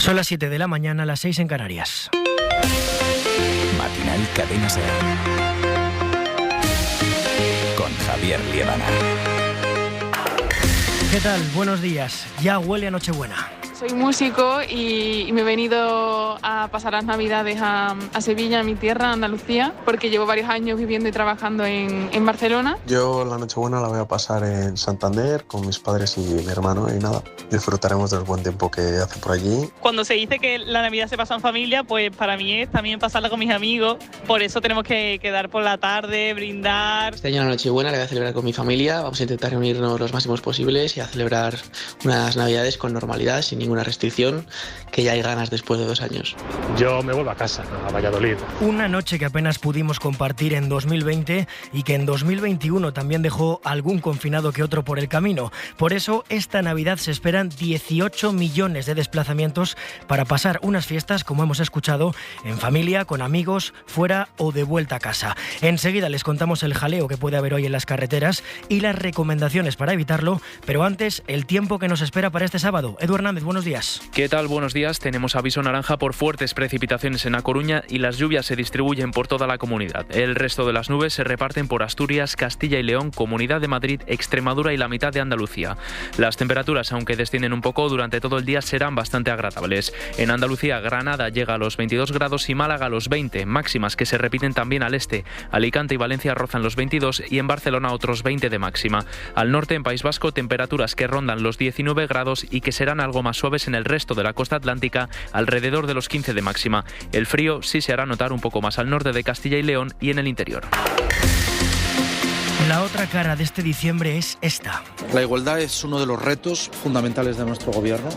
Son las 7 de la mañana, las 6 en Canarias. Matinal Cadena SER. Con Javier Liebana. ¿Qué tal? Buenos días. Ya huele a Nochebuena. Soy músico y me he venido a pasar las Navidades a Sevilla, a mi tierra, Andalucía, porque llevo varios años viviendo y trabajando en Barcelona. Yo la Nochebuena la voy a pasar en Santander con mis padres y mi hermano y nada, disfrutaremos del buen tiempo que hace por allí. Cuando se dice que la Navidad se pasa en familia, pues para mí es también pasarla con mis amigos, por eso tenemos que quedar por la tarde, brindar. Este año la Nochebuena la voy a celebrar con mi familia, vamos a intentar reunirnos los máximos posibles y a celebrar unas Navidades con normalidad, sin ninguna restricción, que ya hay ganas después de 2 años. Yo me vuelvo a casa, a Valladolid. Una noche que apenas pudimos compartir en 2020 y que en 2021 también dejó algún confinado que otro por el camino. Por eso esta Navidad se esperan 18 millones de desplazamientos para pasar unas fiestas, como hemos escuchado, en familia, con amigos, fuera o de vuelta a casa. Enseguida les contamos el jaleo que puede haber hoy en las carreteras y las recomendaciones para evitarlo, pero antes el tiempo que nos espera para este sábado. Edu Hernández, buenos días. ¿Qué tal? Buenos días. Tenemos aviso naranja por fuertes precipitaciones en A Coruña y las lluvias se distribuyen por toda la comunidad. El resto de las nubes se reparten por Asturias, Castilla y León, Comunidad de Madrid, Extremadura y la mitad de Andalucía. Las temperaturas, aunque descienden un poco durante todo el día, serán bastante agradables. En Andalucía, Granada llega a los 22 grados y Málaga a los 20, máximas que se repiten también al este. Alicante y Valencia rozan los 22 y en Barcelona otros 20 de máxima. Al norte, en País Vasco, temperaturas que rondan los 19 grados y que serán algo más suaves en el resto de la costa atlántica, alrededor de los 15 de máxima. El frío sí se hará notar un poco más al norte de Castilla y León y en el interior. La otra cara de este diciembre es esta. La igualdad es uno de los retos fundamentales de nuestro gobierno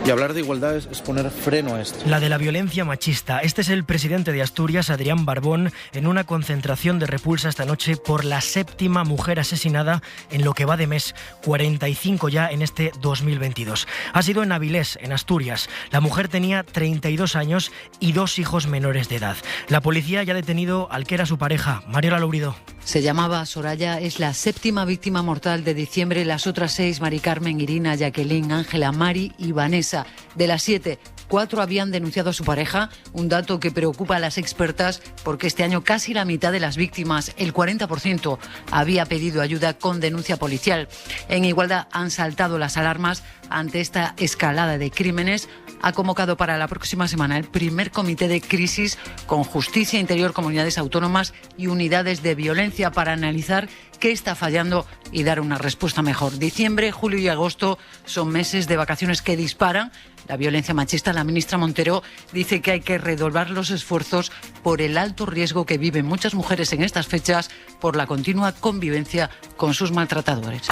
y hablar de igualdad es poner freno a esto. La de la violencia machista. Este es el presidente de Asturias, Adrián Barbón, en una concentración de repulsa esta noche por la 7ª mujer asesinada en lo que va de mes, 45 ya en este 2022. Ha sido en Avilés, en Asturias. La mujer tenía 32 años y 2 hijos menores de edad. La policía ya ha detenido al que era su pareja, Mariola Lourido. Se llamaba Soraya, es la 7ª víctima mortal de diciembre. Las otras 6, Mari Carmen, Irina, Jacqueline, Ángela, Mari y Vanessa. De las 7, 4 habían denunciado a su pareja, un dato que preocupa a las expertas porque este año casi la mitad de las víctimas, el 40%, había pedido ayuda con denuncia policial. En Igualdad han saltado las alarmas ante esta escalada de crímenes. Ha convocado para la próxima semana el primer comité de crisis con Justicia, Interior, comunidades autónomas y unidades de violencia para analizar qué está fallando y dar una respuesta mejor. Diciembre, julio y agosto son meses de vacaciones que disparan la violencia machista. La ministra Montero dice que hay que redoblar los esfuerzos por el alto riesgo que viven muchas mujeres en estas fechas por la continua convivencia con sus maltratadores.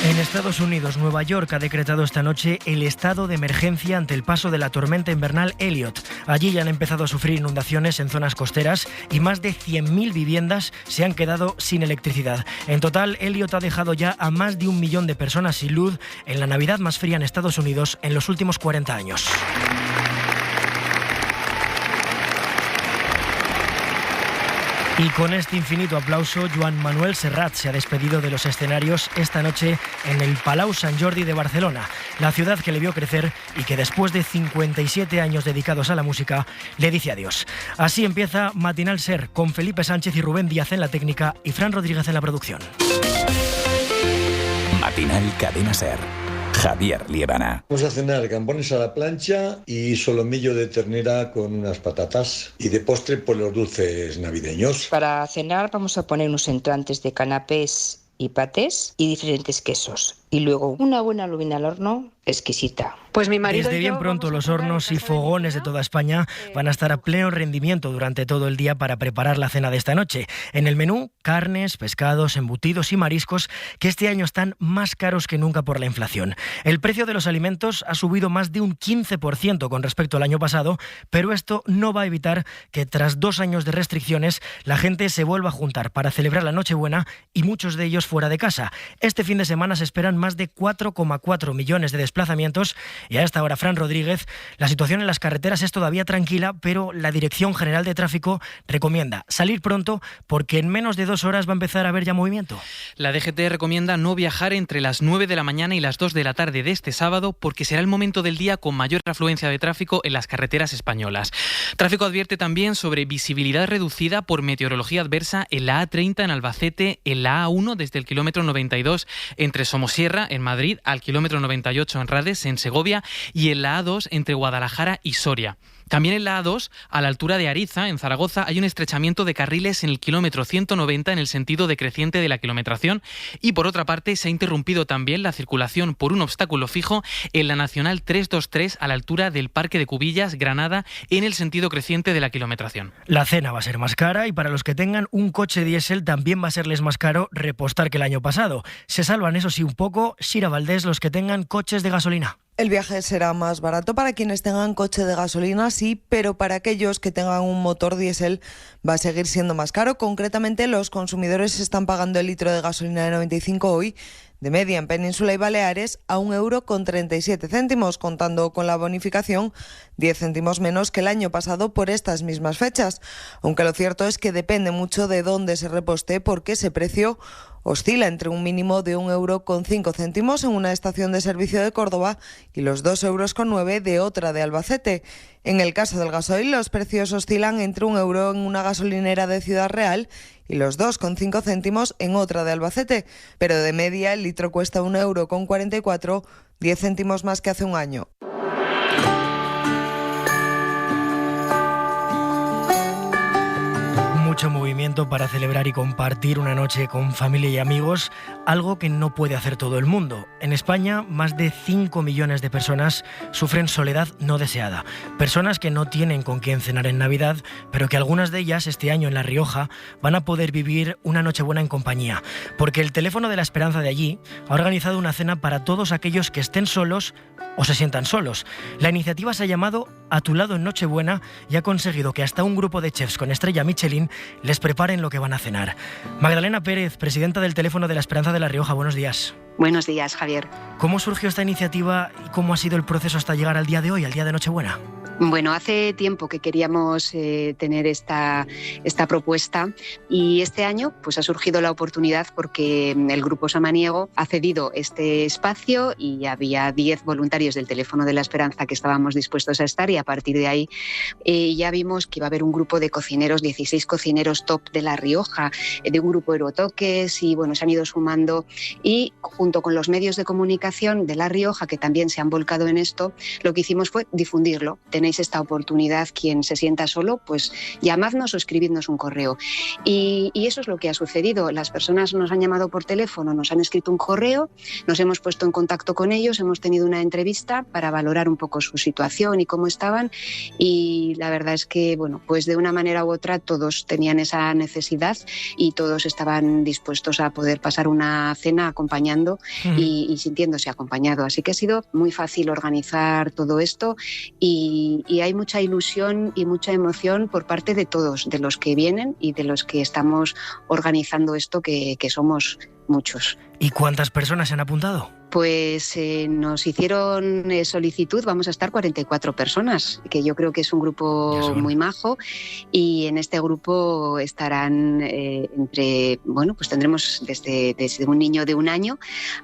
En Estados Unidos, Nueva York ha decretado esta noche el estado de emergencia ante el paso de la tormenta invernal Elliot. Allí ya han empezado a sufrir inundaciones en zonas costeras y más de 100.000 viviendas se han quedado sin electricidad. En total, Elliot ha dejado ya a más de 1 millón de personas sin luz en la Navidad más fría en Estados Unidos en los últimos 40 años. Y con este infinito aplauso, Joan Manuel Serrat se ha despedido de los escenarios esta noche en el Palau Sant Jordi de Barcelona, la ciudad que le vio crecer y que después de 57 años dedicados a la música, le dice adiós. Así empieza Matinal SER, con Felipe Sánchez y Rubén Díaz en la técnica y Fran Rodríguez en la producción. Matinal Cadena SER. Javier Liebana. Vamos a cenar gambones a la plancha y solomillo de ternera con unas patatas y de postre por los dulces navideños. Para cenar vamos a poner unos entrantes de canapés y patés y diferentes quesos. Y luego una buena lubina al horno exquisita. Pues mi marido Desde bien pronto los hornos y fogones de toda España van a estar a pleno rendimiento durante todo el día para preparar la cena de esta noche. En el menú, carnes, pescados, embutidos y mariscos que este año están más caros que nunca por la inflación. El precio de los alimentos ha subido más de un 15% con respecto al año pasado, pero esto no va a evitar que tras 2 años de restricciones la gente se vuelva a juntar para celebrar la Nochebuena y muchos de ellos fuera de casa. Este fin de semana se esperan más de 4,4 millones de desplazamientos y a esta hora, Fran Rodríguez, la situación en las carreteras es todavía tranquila, pero la Dirección General de Tráfico recomienda salir pronto porque en menos de 2 horas va a empezar a haber ya movimiento. La DGT recomienda no viajar entre las 9 de la mañana y las 2 de la tarde de este sábado porque será el momento del día con mayor afluencia de tráfico en las carreteras españolas. Tráfico advierte también sobre visibilidad reducida por meteorología adversa en la A30 en Albacete, en la A1 desde el kilómetro 92 entre Somosierra en Madrid al kilómetro 98 en Rades en Segovia y en la A2 entre Guadalajara y Soria. También en la A2, a la altura de Ariza, en Zaragoza, hay un estrechamiento de carriles en el kilómetro 190 en el sentido decreciente de la kilometración y, por otra parte, se ha interrumpido también la circulación por un obstáculo fijo en la Nacional 323 a la altura del Parque de Cubillas, Granada, en el sentido creciente de la kilometración. La cena va a ser más cara y para los que tengan un coche diésel también va a serles más caro repostar que el año pasado. Se salvan, eso sí, un poco, Sira Valdés, los que tengan coches de gasolina. El viaje será más barato para quienes tengan coche de gasolina, sí, pero para aquellos que tengan un motor diésel va a seguir siendo más caro. Concretamente, los consumidores están pagando el litro de gasolina de 95 hoy, de media en Península y Baleares, a 1,37 €, contando con la bonificación, 10 céntimos menos que el año pasado por estas mismas fechas. Aunque lo cierto es que depende mucho de dónde se reposte, porque ese precio oscila entre un mínimo de 1,05 € en una estación de servicio de Córdoba y los 2,09 € de otra de Albacete. En el caso del gasoil, los precios oscilan entre 1 € en una gasolinera de Ciudad Real y los 2,5 céntimos en otra de Albacete, pero de media el litro cuesta 1,44 €, 10 céntimos más que hace un año. Mucho movimiento para celebrar y compartir una noche con familia y amigos, algo que no puede hacer todo el mundo. En España, más de 5 millones de personas sufren soledad no deseada. Personas que no tienen con quién cenar en Navidad, pero que algunas de ellas este año en La Rioja van a poder vivir una Nochebuena en compañía. Porque el Teléfono de la Esperanza de allí ha organizado una cena para todos aquellos que estén solos o se sientan solos. La iniciativa se ha llamado A tu lado en Nochebuena y ha conseguido que hasta un grupo de chefs con estrella Michelin les preparen lo que van a cenar. Magdalena Pérez, presidenta del Teléfono de la Esperanza de La Rioja, buenos días. Buenos días, Javier. ¿Cómo surgió esta iniciativa y cómo ha sido el proceso hasta llegar al día de hoy, al día de Nochebuena? Bueno, hace tiempo que queríamos tener esta propuesta y este año pues ha surgido la oportunidad porque el Grupo Samaniego ha cedido este espacio y había 10 voluntarios del Teléfono de la Esperanza que estábamos dispuestos a estar y a partir de ahí ya vimos que iba a haber un grupo de cocineros, 16 cocineros top de La Rioja, de un grupo Aerotoques y bueno, se han ido sumando y junto con los medios de comunicación de La Rioja que también se han volcado en esto, lo que hicimos fue difundirlo. Tenéis esta oportunidad, quien se sienta solo, pues llamadnos o escribidnos un correo. Y eso es lo que ha sucedido. Las personas nos han llamado por teléfono, nos han escrito un correo, nos hemos puesto en contacto con ellos, hemos tenido una entrevista para valorar un poco su situación y cómo estaban y la verdad es que, bueno, pues de una manera u otra todos tenían esa necesidad y todos estaban dispuestos a poder pasar una cena acompañando y sintiéndose acompañado. Así que ha sido muy fácil organizar todo esto y hay mucha ilusión y mucha emoción por parte de todos, de los que vienen y de los que estamos organizando esto, que somos muchos. ¿Y cuántas personas se han apuntado? Pues nos hicieron solicitud, vamos a estar 44 personas, que yo creo que es un grupo muy majo y en este grupo estarán pues tendremos desde un niño de 1 año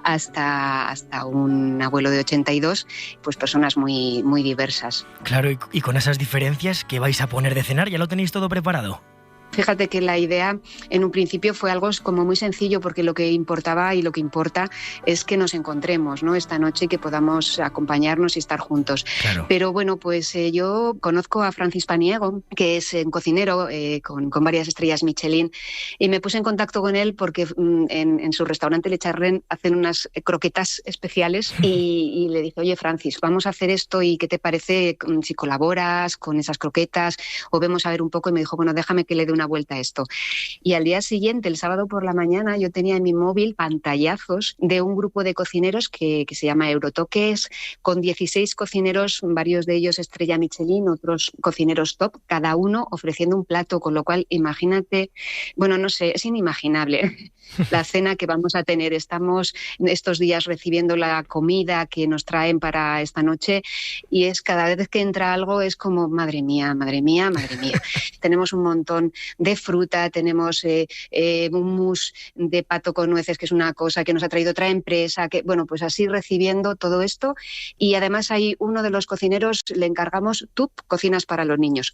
hasta un abuelo de 82, pues personas muy, muy diversas. Claro, y con esas diferencias, ¿qué vais a poner de cenar? ¿Ya lo tenéis todo preparado? Fíjate que la idea en un principio fue algo como muy sencillo porque lo que importaba y lo que importa es que nos encontremos, ¿no? Esta noche y que podamos acompañarnos y estar juntos. Claro. Pero bueno, pues yo conozco a Francis Paniego, que es un cocinero con varias estrellas Michelin y me puse en contacto con él porque en su restaurante Le Charren hacen unas croquetas especiales y le dije, oye Francis, vamos a hacer esto y ¿qué te parece si colaboras con esas croquetas o vemos a ver un poco? Y me dijo, bueno, déjame que le dé una vuelta a esto. Y al día siguiente, el sábado por la mañana, yo tenía en mi móvil pantallazos de un grupo de cocineros que se llama Eurotoques, con 16 cocineros, varios de ellos estrella Michelin, otros cocineros top, cada uno ofreciendo un plato, con lo cual imagínate, bueno, no sé, es inimaginable la cena que vamos a tener. Estamos estos días recibiendo la comida que nos traen para esta noche y es cada vez que entra algo es como madre mía, madre mía, madre mía. Tenemos un montón de fruta, tenemos un mousse de pato con nueces, que es una cosa que nos ha traído otra empresa, que bueno, pues así recibiendo todo esto. Y además hay uno de los cocineros, le encargamos, tú cocinas para los niños.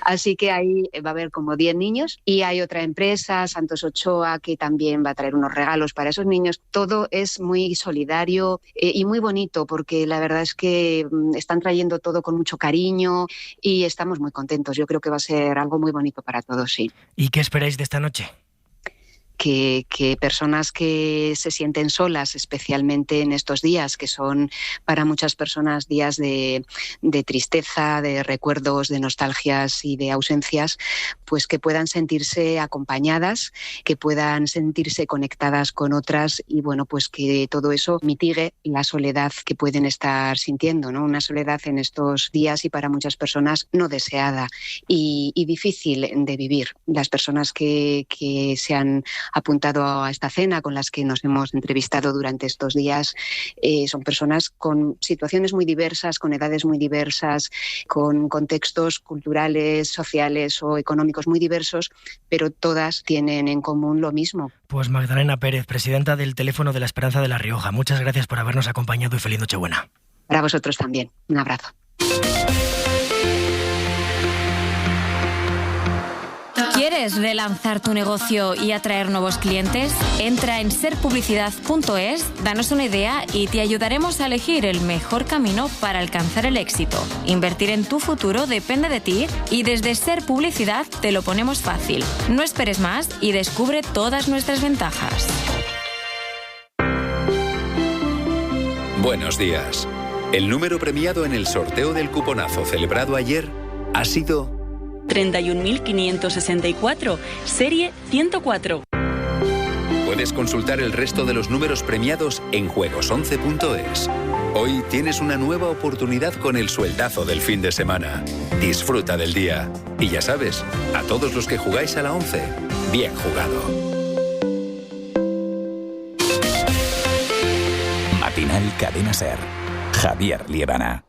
Así que ahí va a haber como 10 niños y hay otra empresa, Santos Ochoa, que también va a traer unos regalos para esos niños. Todo es muy solidario y muy bonito, porque la verdad es que están trayendo todo con mucho cariño y estamos muy contentos. Yo creo que va a ser algo muy bonito para todos, sí. ¿Y qué esperáis de esta noche? Que personas que se sienten solas, especialmente en estos días, que son para muchas personas días de tristeza, de recuerdos, de nostalgias y de ausencias, pues que puedan sentirse acompañadas, que puedan sentirse conectadas con otras y bueno, pues que todo eso mitigue la soledad que pueden estar sintiendo, ¿no? Una soledad en estos días y para muchas personas no deseada y difícil de vivir. Las personas que se han apuntado a esta cena, con las que nos hemos entrevistado durante estos días, son personas con situaciones muy diversas, con edades muy diversas, con contextos culturales, sociales o económicos muy diversos, pero todas tienen en común lo mismo. Pues Magdalena Pérez, presidenta del Teléfono de la Esperanza de La Rioja, muchas gracias por habernos acompañado y feliz Nochebuena. Para vosotros también. Un abrazo. ¿Quieres relanzar tu negocio y atraer nuevos clientes? Entra en serpublicidad.es, danos una idea y te ayudaremos a elegir el mejor camino para alcanzar el éxito. Invertir en tu futuro depende de ti y desde Ser Publicidad te lo ponemos fácil. No esperes más y descubre todas nuestras ventajas. Buenos días. El número premiado en el sorteo del cuponazo celebrado ayer ha sido 31.564, serie 104. Puedes consultar el resto de los números premiados en juegos11.es. Hoy tienes una nueva oportunidad con el sueldazo del fin de semana. Disfruta del día. Y ya sabes, a todos los que jugáis a la 11, bien jugado. Matinal Cadena Ser. Javier Liebana.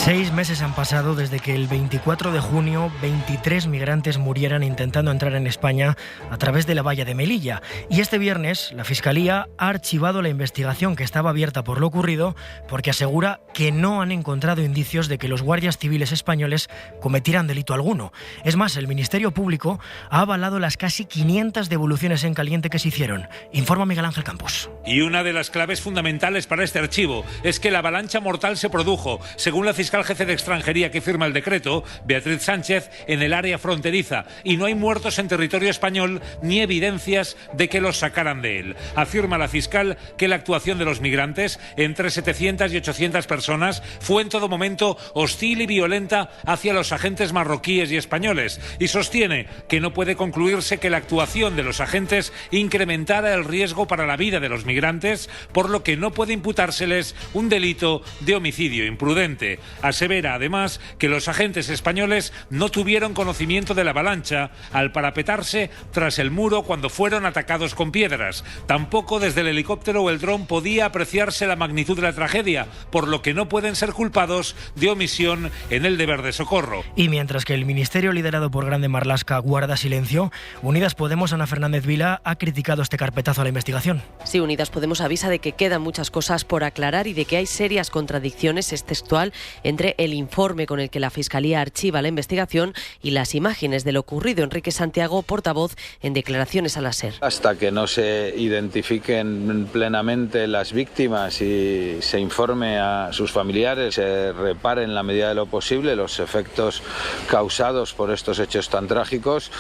6 meses han pasado desde que el 24 de junio 23 migrantes murieran intentando entrar en España a través de la valla de Melilla. Y este viernes la Fiscalía ha archivado la investigación que estaba abierta por lo ocurrido porque asegura que no han encontrado indicios de que los guardias civiles españoles cometieran delito alguno. Es más, el Ministerio Público ha avalado las casi 500 devoluciones en caliente que se hicieron. Informa Miguel Ángel Campos. Y una de las claves fundamentales para este archivo es que la avalancha mortal se produjo, según la fiscal jefe de Extranjería que firma el decreto, Beatriz Sánchez, en el área fronteriza, y no hay muertos en territorio español ni evidencias de que los sacaran de él. Afirma la fiscal que la actuación de los migrantes, entre 700 y 800 personas, fue en todo momento hostil y violenta hacia los agentes marroquíes y españoles, y sostiene que no puede concluirse que la actuación de los agentes incrementara el riesgo para la vida de los migrantes, por lo que no puede imputárseles un delito de homicidio imprudente. Asevera además que los agentes españoles no tuvieron conocimiento de la avalancha al parapetarse tras el muro cuando fueron atacados con piedras. Tampoco desde el helicóptero o el dron podía apreciarse la magnitud de la tragedia, por lo que no pueden ser culpados de omisión en el deber de socorro. Y mientras que el ministerio liderado por Grande Marlaska guarda silencio, Unidas Podemos, Ana Fernández Vila, ha criticado este carpetazo a la investigación. Sí, Unidas Podemos avisa de que quedan muchas cosas por aclarar y de que hay serias contradicciones, es textual, entre el informe con el que la Fiscalía archiva la investigación y las imágenes de lo ocurrido. Enrique Santiago, portavoz, en declaraciones a la SER. Hasta que no se identifiquen plenamente las víctimas y se informe a sus familiares, se repare en la medida de lo posible los efectos causados por estos hechos tan trágicos,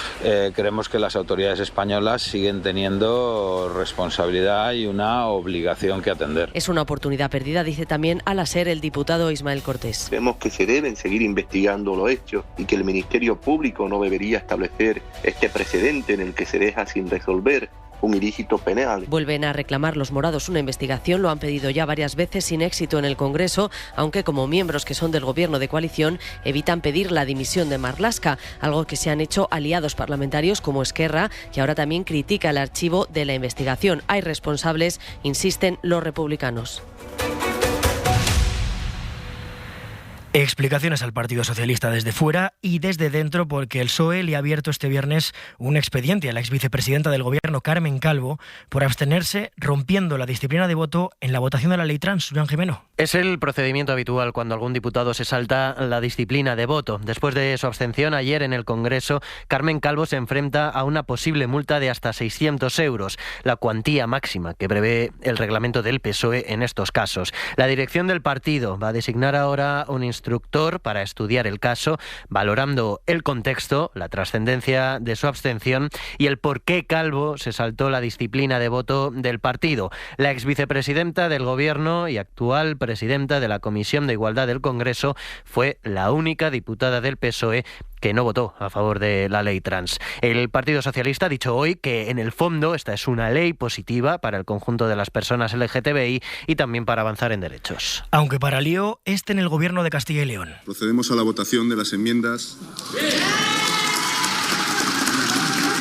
creemos que las autoridades españolas siguen teniendo responsabilidad y una obligación que atender. Es una oportunidad perdida, dice también a la SER el diputado Ismael Cortés. Creemos que se deben seguir investigando los hechos y que el Ministerio Público no debería establecer este precedente en el que se deja sin resolver un ilícito penal. Vuelven a reclamar los morados una investigación, lo han pedido ya varias veces sin éxito en el Congreso, aunque como miembros que son del gobierno de coalición evitan pedir la dimisión de Marlaska, algo que se han hecho aliados parlamentarios como Esquerra, que ahora también critica el archivo de la investigación. Hay responsables, insisten los republicanos. Explicaciones al Partido Socialista desde fuera y desde dentro, porque el PSOE le ha abierto este viernes un expediente a la exvicepresidenta del Gobierno, Carmen Calvo, por abstenerse, rompiendo la disciplina de voto en la votación de la ley trans. Joan Jimeno. Es el procedimiento habitual cuando algún diputado se salta la disciplina de voto. Después de su abstención ayer en el Congreso, Carmen Calvo se enfrenta a una posible multa de hasta 600 euros, la cuantía máxima que prevé el reglamento del PSOE en estos casos. La dirección del partido va a designar ahora un instructor para estudiar el caso, valorando el contexto, la trascendencia de su abstención y el por qué Calvo se saltó la disciplina de voto del partido. La exvicepresidenta del Gobierno y actual presidenta de la Comisión de Igualdad del Congreso fue la única diputada del PSOE que no votó a favor de la ley trans. El Partido Socialista ha dicho hoy que en el fondo esta es una ley positiva para el conjunto de las personas LGTBI y también para avanzar en derechos. Aunque para lío esté en el Gobierno de Castilla y León. Procedemos a la votación de las enmiendas.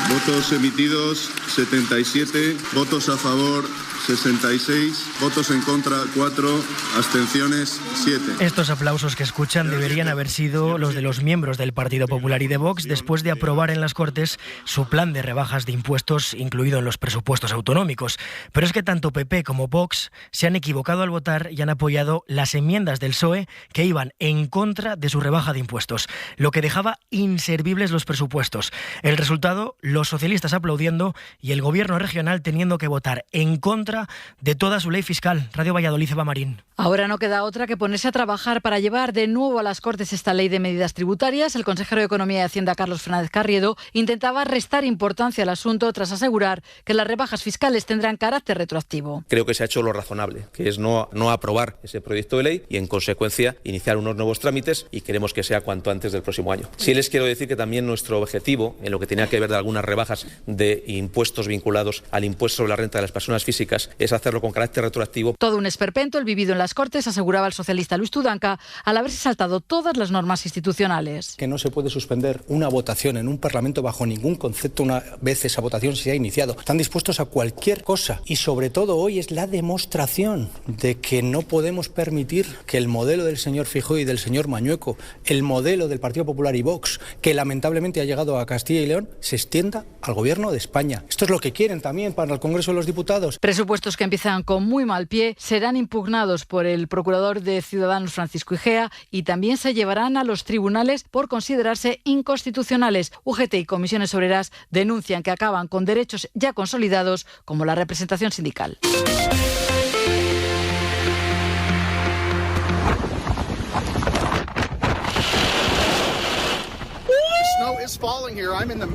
Votos emitidos 77, votos a favor 66, votos en contra 4, abstenciones 7. Estos aplausos que escuchan deberían haber sido los de los miembros del Partido Popular y de Vox después de aprobar en las Cortes su plan de rebajas de impuestos incluido en los presupuestos autonómicos. Pero es que tanto PP como Vox se han equivocado al votar y han apoyado las enmiendas del PSOE que iban en contra de su rebaja de impuestos, lo que dejaba inservibles los presupuestos. El resultado, los socialistas aplaudiendo y el gobierno regional teniendo que votar en contra de toda su ley fiscal. Radio Valladolid, Eva Marín. Ahora no queda otra que ponerse a trabajar para llevar de nuevo a las Cortes esta ley de medidas tributarias. El consejero de Economía y Hacienda, Carlos Fernández Carriedo, intentaba restar importancia al asunto tras asegurar que las rebajas fiscales tendrán carácter retroactivo. Creo que se ha hecho lo razonable, que es no aprobar ese proyecto de ley y, en consecuencia, iniciar unos nuevos trámites y queremos que sea cuanto antes del próximo año. Sí les quiero decir que también nuestro objetivo, en lo que tenía que ver de algunas rebajas de impuestos vinculados al impuesto sobre la renta de las personas físicas, es hacerlo con carácter retroactivo. Todo un esperpento el vivido en las Cortes, aseguraba el socialista Luis Tudanca, al haberse saltado todas las normas institucionales. Que no se puede suspender una votación en un Parlamento bajo ningún concepto una vez esa votación se ha iniciado. Están dispuestos a cualquier cosa y sobre todo hoy es la demostración de que no podemos permitir que el modelo del señor Feijóo y del señor Mañueco, el modelo del Partido Popular y Vox, que lamentablemente ha llegado a Castilla y León, se extienda al Gobierno de España. Esto es lo que quieren también para el Congreso de los Diputados. Presupuestos que empiezan con muy mal pie serán impugnados por el procurador de Ciudadanos, Francisco Igea, y también se llevarán a los tribunales por considerarse inconstitucionales. UGT y comisiones obreras denuncian que acaban con derechos ya consolidados como la representación sindical.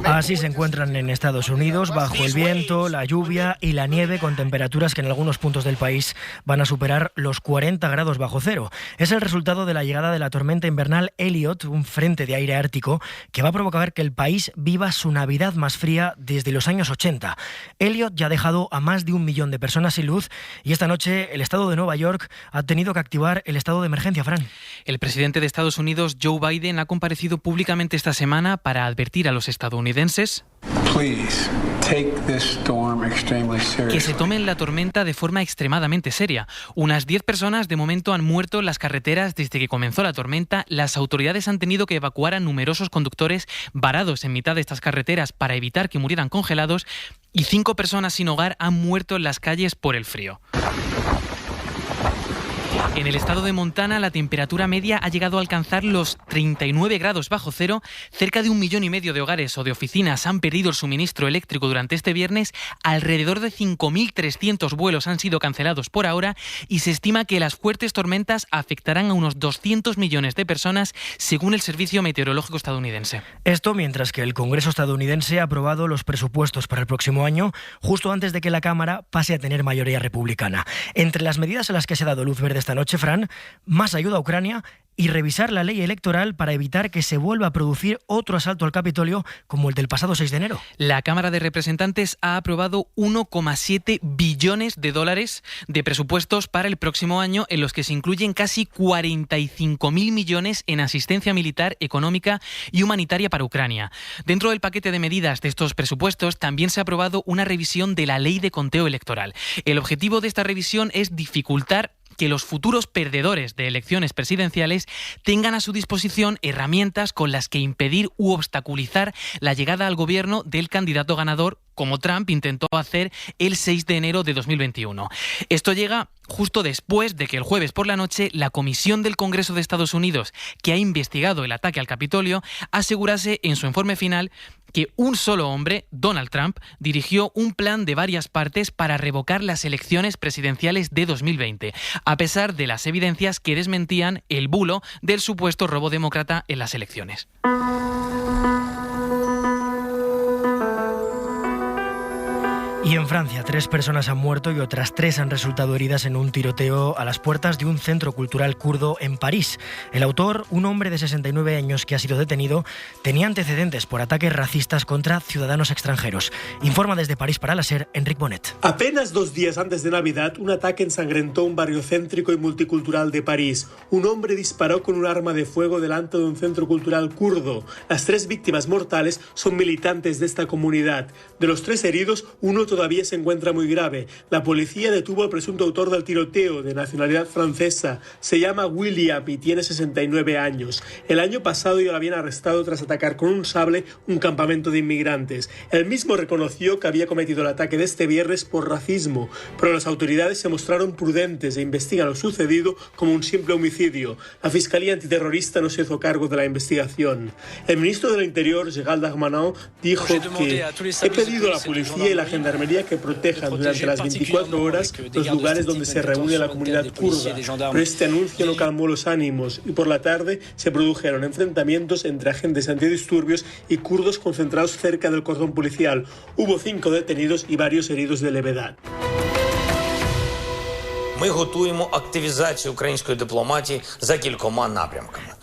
Así se encuentran en Estados Unidos, bajo el viento, la lluvia y la nieve, con temperaturas que en algunos puntos del país van a superar los 40 grados bajo cero. Es el resultado de la llegada de la tormenta invernal Elliot, un frente de aire ártico que va a provocar que el país viva su Navidad más fría desde los años 80. Elliot ya ha dejado a más de 1 millón de personas sin luz y esta noche el estado de Nueva York ha tenido que activar el estado de emergencia, Fran. El presidente de Estados Unidos, Joe Biden, ha comparecido públicamente esta semana para advertir a los estadounidenses que se tomen la tormenta de forma extremadamente seria. Unas 10 personas de momento han muerto en las carreteras desde que comenzó la tormenta. Las autoridades han tenido que evacuar a numerosos conductores varados en mitad de estas carreteras para evitar que murieran congelados, y 5 personas sin hogar han muerto en las calles por el frío. En el estado de Montana, la temperatura media ha llegado a alcanzar los 39 grados bajo cero. Cerca de 1,5 millones de hogares o de oficinas han perdido el suministro eléctrico durante este viernes. Alrededor de 5.300 vuelos han sido cancelados por ahora y se estima que las fuertes tormentas afectarán a unos 200 millones de personas, según el Servicio Meteorológico estadounidense. Esto mientras que el Congreso estadounidense ha aprobado los presupuestos para el próximo año, justo antes de que la Cámara pase a tener mayoría republicana. Entre las medidas a las que se ha dado luz verde esta noche, Fran, más ayuda a Ucrania y revisar la ley electoral para evitar que se vuelva a producir otro asalto al Capitolio como el del pasado 6 de enero. La Cámara de Representantes ha aprobado 1,7 billones de dólares de presupuestos para el próximo año, en los que se incluyen casi 45.000 millones en asistencia militar, económica y humanitaria para Ucrania. Dentro del paquete de medidas de estos presupuestos también se ha aprobado una revisión de la ley de conteo electoral. El objetivo de esta revisión es dificultar que los futuros perdedores de elecciones presidenciales tengan a su disposición herramientas con las que impedir u obstaculizar la llegada al gobierno del candidato ganador, como Trump intentó hacer el 6 de enero de 2021. Esto llega justo después de que el jueves por la noche la Comisión del Congreso de Estados Unidos, que ha investigado el ataque al Capitolio, asegurase en su informe final que un solo hombre, Donald Trump, dirigió un plan de varias partes para revocar las elecciones presidenciales de 2020, a pesar de las evidencias que desmentían el bulo del supuesto robo demócrata en las elecciones. Y en Francia, 3 personas han muerto y otras 3 han resultado heridas en un tiroteo a las puertas de un centro cultural kurdo en París. El autor, un hombre de 69 años que ha sido detenido, tenía antecedentes por ataques racistas contra ciudadanos extranjeros. Informa desde París para la SER, Enric Bonet. Apenas 2 días antes de Navidad, un ataque ensangrentó un barrio céntrico y multicultural de París. Un hombre disparó con un arma de fuego delante de un centro cultural kurdo. Las 3 víctimas mortales son militantes de esta comunidad. De los 3 heridos, uno todavía se encuentra muy grave. La policía detuvo al presunto autor del tiroteo, de nacionalidad francesa. Se llama William y tiene 69 años. El año pasado ya lo habían arrestado tras atacar con un sable un campamento de inmigrantes. Él mismo reconoció que había cometido el ataque de este viernes por racismo, pero las autoridades se mostraron prudentes e investigan lo sucedido como un simple homicidio. La Fiscalía Antiterrorista no se hizo cargo de la investigación. El ministro del Interior, Gérald Darmanin, dijo que he pedido a la policía y la gendarmería que protejan durante las 24 horas los lugares donde se reúne la comunidad kurda. Pero este anuncio no calmó los ánimos y por la tarde se produjeron enfrentamientos entre agentes antidisturbios y kurdos concentrados cerca del cordón policial. Hubo 5 detenidos y varios heridos de levedad.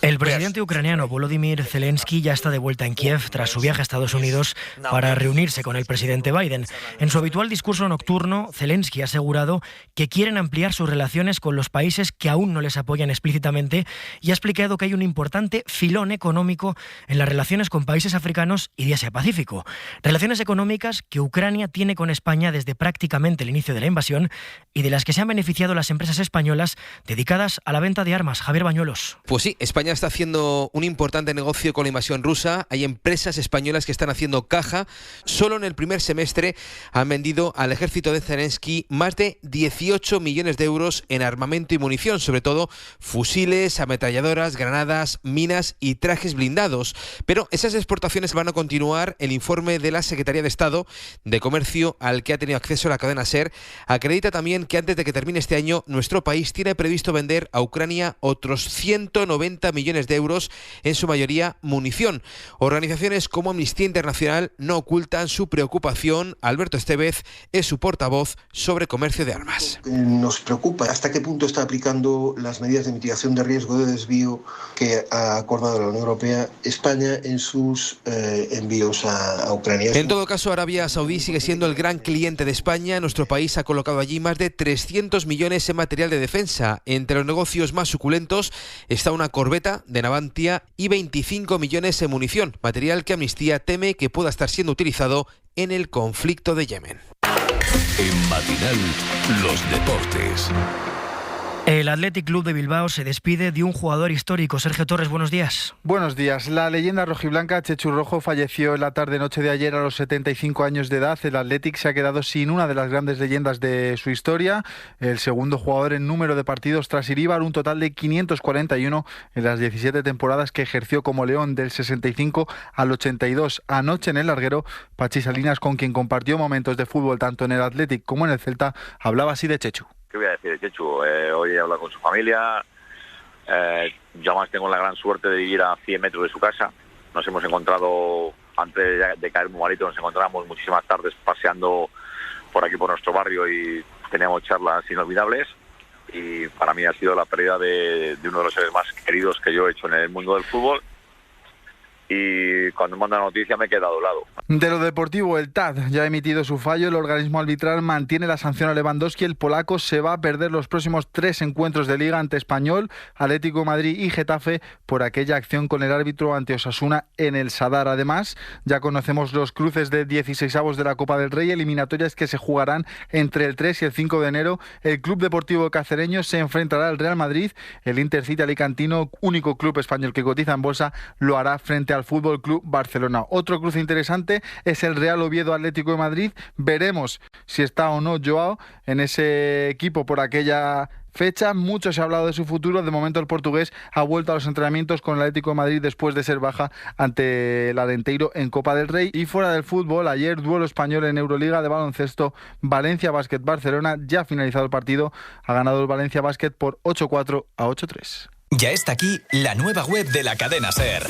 El presidente ucraniano Volodymyr Zelensky ya está de vuelta en Kiev tras su viaje a Estados Unidos para reunirse con el presidente Biden. En su habitual discurso nocturno, Zelensky ha asegurado que quieren ampliar sus relaciones con los países que aún no les apoyan explícitamente y ha explicado que hay un importante filón económico en las relaciones con países africanos y de Asia-Pacífico. Relaciones económicas que Ucrania tiene con España desde prácticamente el inicio de la invasión y de las que se han beneficiado las empresas españolas dedicadas a la venta de armas. Javier Bañuelos. Pues sí, España está haciendo un importante negocio con la invasión rusa. Hay empresas españolas que están haciendo caja. Solo en el primer semestre han vendido al ejército de Zelensky más de 18 millones de euros en armamento y munición, sobre todo fusiles, ametralladoras, granadas, minas y trajes blindados. Pero esas exportaciones van a continuar. El informe de la Secretaría de Estado de Comercio, al que ha tenido acceso la cadena SER, acredita también que antes de que termine este año, nuestro país tiene previsto vender a Ucrania otros 190 millones de euros, en su mayoría munición. Organizaciones como Amnistía Internacional no ocultan su preocupación. Alberto Estevez es su portavoz sobre comercio de armas. Nos preocupa hasta qué punto está aplicando las medidas de mitigación de riesgo de desvío que ha acordado la Unión Europea España en sus envíos a Ucrania. En todo caso, Arabia Saudí sigue siendo el gran cliente de España. Nuestro país ha colocado allí más de 300 millones en material de defensa. Entre los negocios más suculentos está una corbeta de Navantia y 25 millones en munición, material que Amnistía teme que pueda estar siendo utilizado en el conflicto de Yemen. En Matinal, los deportes. El Athletic Club de Bilbao se despide de un jugador histórico. Sergio Torres, buenos días. Buenos días. La leyenda rojiblanca Chechu Rojo falleció en la tarde-noche de ayer a los 75 años de edad. El Athletic se ha quedado sin una de las grandes leyendas de su historia. El segundo jugador en número de partidos tras Iríbar, un total de 541 en las 17 temporadas que ejerció como León, del 65 al 82. Anoche en el larguero, Pachi Salinas, con quien compartió momentos de fútbol tanto en el Athletic como en el Celta, hablaba así de Chechu. ¿Qué voy a decir de Chechu? Hoy he hablado con su familia. Yo además tengo la gran suerte de vivir a 100 metros de su casa. Nos hemos encontrado, antes de caer muy malito, nos encontramos muchísimas tardes paseando por aquí, por nuestro barrio, y teníamos charlas inolvidables. Y para mí ha sido la pérdida de uno de los seres más queridos que yo he hecho en el mundo del fútbol. Y cuando me manda la noticia me he quedado doblado. De lo deportivo, el TAD ya ha emitido su fallo. El organismo arbitral mantiene la sanción a Lewandowski. El polaco se va a perder los próximos 3 encuentros de Liga ante Español, Atlético de Madrid y Getafe por aquella acción con el árbitro ante Osasuna en el Sadar. Además, ya conocemos los cruces de 16avos de la Copa del Rey, eliminatorias que se jugarán entre el 3 y el 5 de enero. El Club Deportivo Cacereño se enfrentará al Real Madrid. El Intercity alicantino, único club español que cotiza en bolsa, lo hará frente al Fútbol Club Barcelona. Otro cruce interesante es el Real Oviedo Atlético de Madrid. Veremos si está o no Joao en ese equipo por aquella fecha. Mucho se ha hablado de su futuro. De momento el portugués ha vuelto a los entrenamientos con el Atlético de Madrid después de ser baja ante el Alenteiro en Copa del Rey. Y fuera del fútbol, ayer duelo español en Euroliga de baloncesto, Valencia Basket Barcelona. Ya ha finalizado el partido, ha ganado el Valencia Basket por 8-4 a 8-3. Ya está aquí la nueva web de la cadena SER.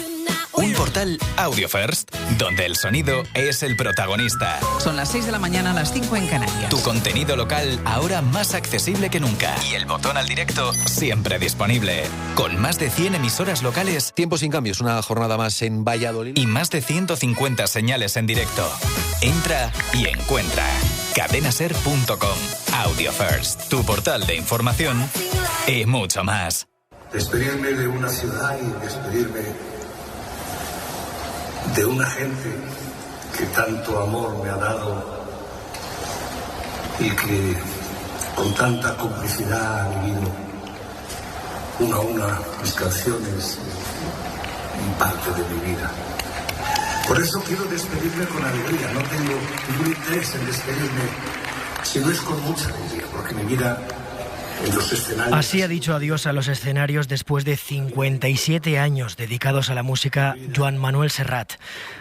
Un portal Audio First, donde el sonido es el protagonista. Son las 6 de la mañana, las 5 en Canarias. Tu contenido local ahora más accesible que nunca. Y el botón al directo siempre disponible. Con más de 100 emisoras locales. Tiempo sin cambios, una jornada más en Valladolid. Y más de 150 señales en directo. Entra y encuentra. Cadenaser.com. Audio First, tu portal de información y mucho más. Despedirme de una ciudad y despedirme de una gente que tanto amor me ha dado y que con tanta complicidad ha vivido una a una mis canciones y parte de mi vida. Por eso quiero despedirme con alegría. No tengo ningún interés en despedirme si no es con mucha alegría, porque mi vida en los escenarios... Así ha dicho adiós a los escenarios después de 57 años dedicados a la música Joan Manuel Serrat,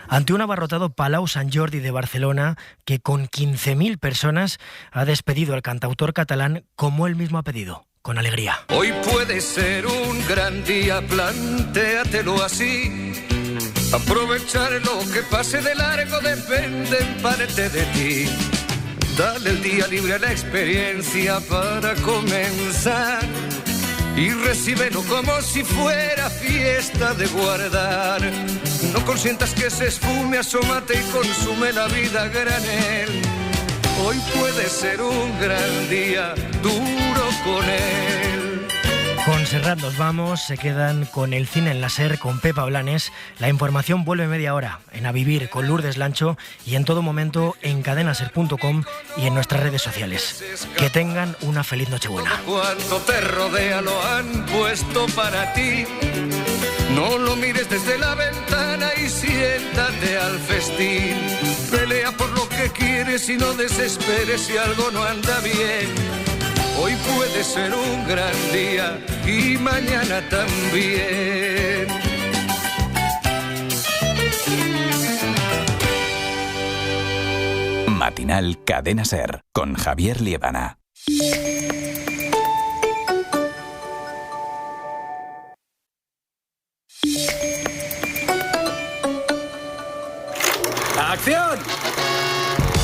ante un abarrotado Palau Sant Jordi de Barcelona que con 15.000 personas ha despedido al cantautor catalán como él mismo ha pedido, con alegría. Hoy puede ser un gran día, plantéatelo así. Aprovechar lo que pase de largo depende en parte de ti. Dale el día libre a la experiencia para comenzar y recíbelo como si fuera fiesta de guardar. No consientas que se esfume, asómate y consume la vida a granel. Hoy puede ser un gran día, duro con él. Con Serrat nos vamos, se quedan con el cine en la SER, con Pepa Blanes. La información vuelve media hora en A Vivir con Lourdes Lancho y en todo momento en cadenaser.com y en nuestras redes sociales. Que tengan una feliz Nochebuena. Cuanto te rodea lo han puesto para ti. No lo mires desde la ventana y siéntate al festín. Pelea por lo que quieres y no desesperes si algo no anda bien. Hoy puede ser un gran día y mañana también. Matinal Cadena SER con Javier Liebana. ¡Acción!